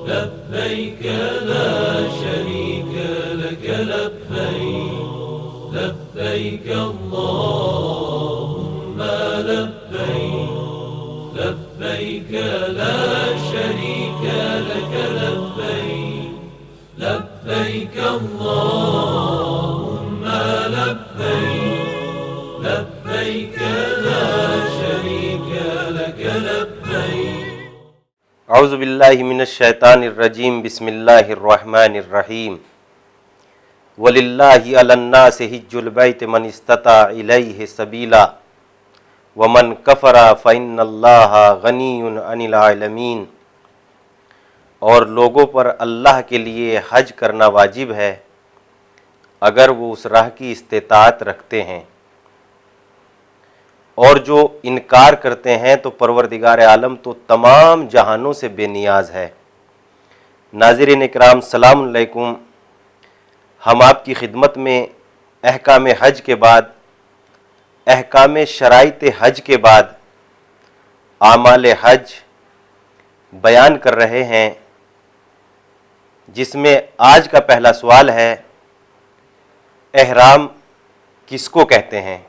لبيك لا شريك لك لبيك لبيك اللهم لبيك لبيك لا شريك لك لبيك لبيك اللهم لبيك لبيك لا شريك لك لبيك. اعوذ باللہ من الشیطان الرجیم. بسم اللہ الرحمن الرحیم. وَلِلَّهِ عَلَى النَّاسِ حِجُّ الْبَيْتِ مَنِ اسْتَطَاعَ إِلَيْهِ سَبِيلًا وَمَنْ كَفَرَ فَإِنَّ اللَّهَ غَنِيٌّ عَنِ الْعَالَمِينَ. اور لوگوں پر اللہ کے لیے حج کرنا واجب ہے اگر وہ اس راہ کی استطاعت رکھتے ہیں، اور جو انکار کرتے ہیں تو پروردگار عالم تو تمام جہانوں سے بے نیاز ہے. ناظرین اکرام، سلام علیکم. ہم آپ کی خدمت میں احکام حج کے بعد، احکام شرائط حج کے بعد اعمال حج بیان کر رہے ہیں، جس میں آج کا پہلا سوال ہے: احرام کس کو کہتے ہیں؟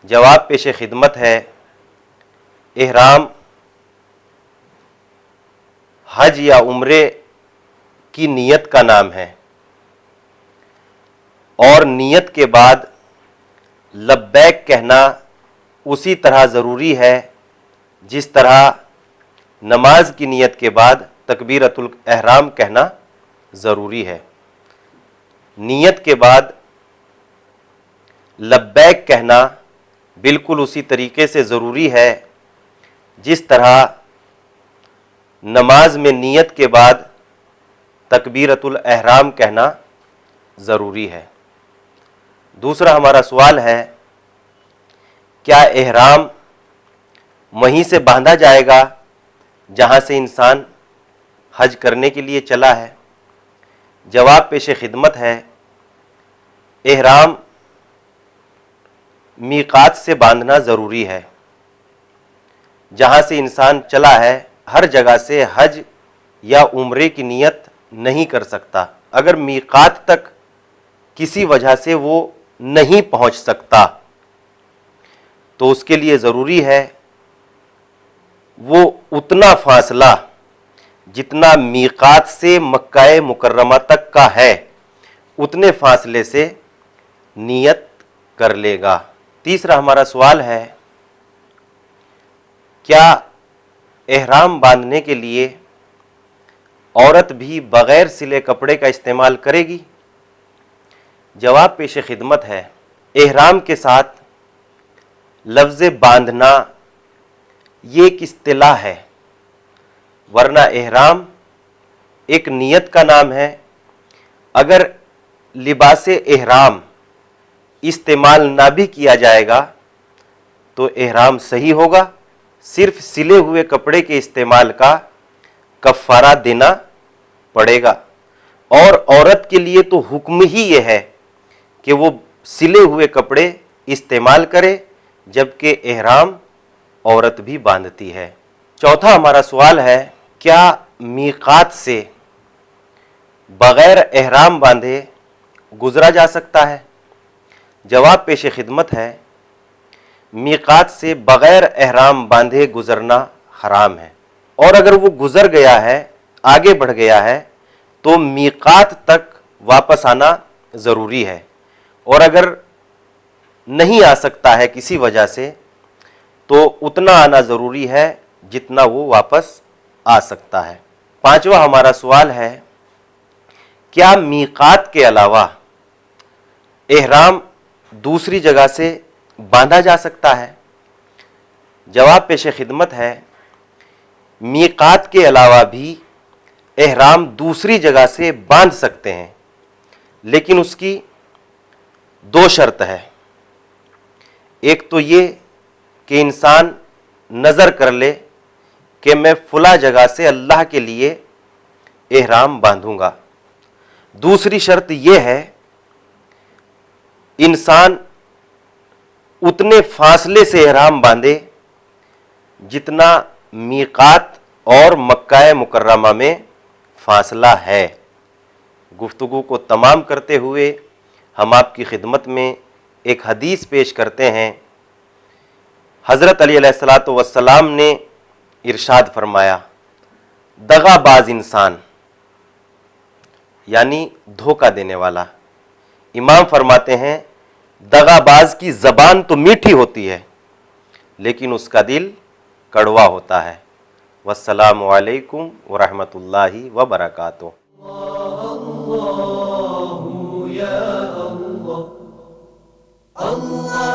جواب پیش خدمت ہے: احرام حج یا عمرے کی نیت کا نام ہے، اور نیت کے بعد لبیک کہنا اسی طرح ضروری ہے جس طرح نماز کی نیت کے بعد تکبیرۃ الاحرام کہنا ضروری ہے. نیت کے بعد لبیک کہنا بالکل اسی طریقے سے ضروری ہے جس طرح نماز میں نیت کے بعد تکبیرۃ الاحرام کہنا ضروری ہے. دوسرا ہمارا سوال ہے: کیا احرام وہیں سے باندھا جائے گا جہاں سے انسان حج کرنے کے لیے چلا ہے؟ جواب پیش خدمت ہے: احرام میقات سے باندھنا ضروری ہے. جہاں سے انسان چلا ہے ہر جگہ سے حج یا عمرے کی نیت نہیں کر سکتا. اگر میقات تک کسی وجہ سے وہ نہیں پہنچ سکتا تو اس کے لیے ضروری ہے وہ اتنا فاصلہ جتنا میقات سے مکہ مکرمہ تک کا ہے اتنے فاصلے سے نیت کر لے گا. تیسرا ہمارا سوال ہے: کیا احرام باندھنے کے لیے عورت بھی بغیر سلے کپڑے کا استعمال کرے گی؟ جواب پیش خدمت ہے: احرام کے ساتھ لفظ باندھنا یہ ایک اصطلاح ہے، ورنہ احرام ایک نیت کا نام ہے. اگر لباس احرام استعمال نہ بھی کیا جائے گا تو احرام صحیح ہوگا. صرف سلے ہوئے کپڑے کے استعمال کا کفارہ دینا پڑے گا. اور عورت کے لیے تو حکم ہی یہ ہے کہ وہ سلے ہوئے کپڑے استعمال کرے، جبکہ احرام عورت بھی باندھتی ہے. چوتھا ہمارا سوال ہے: کیا میقات سے بغیر احرام باندھے گزرا جا سکتا ہے؟ جواب پیش خدمت ہے: میقات سے بغیر احرام باندھے گزرنا حرام ہے، اور اگر وہ گزر گیا ہے، آگے بڑھ گیا ہے تو میقات تک واپس آنا ضروری ہے، اور اگر نہیں آ سکتا ہے کسی وجہ سے تو اتنا آنا ضروری ہے جتنا وہ واپس آ سکتا ہے. پانچواں ہمارا سوال ہے: کیا میقات کے علاوہ احرام دوسری جگہ سے باندھا جا سکتا ہے؟ جواب پیش خدمت ہے: میقات کے علاوہ بھی احرام دوسری جگہ سے باندھ سکتے ہیں، لیکن اس کی دو شرط ہے. ایک تو یہ کہ انسان نظر کر لے کہ میں فلاں جگہ سے اللہ کے لیے احرام باندھوں گا. دوسری شرط یہ ہے انسان اتنے فاصلے سے احرام باندھے جتنا میقات اور مکہ مکرمہ میں فاصلہ ہے۔ گفتگو کو تمام کرتے ہوئے ہم آپ کی خدمت میں ایک حدیث پیش کرتے ہیں۔ حضرت علی علیہ الصلوۃ والسلام نے ارشاد فرمایا، دغا باز انسان یعنی دھوکہ دینے والا، امام فرماتے ہیں دغا باز کی زبان تو میٹھی ہوتی ہے لیکن اس کا دل کڑوا ہوتا ہے۔ والسلام علیکم ورحمۃ اللہ وبرکاتہ۔ اللہ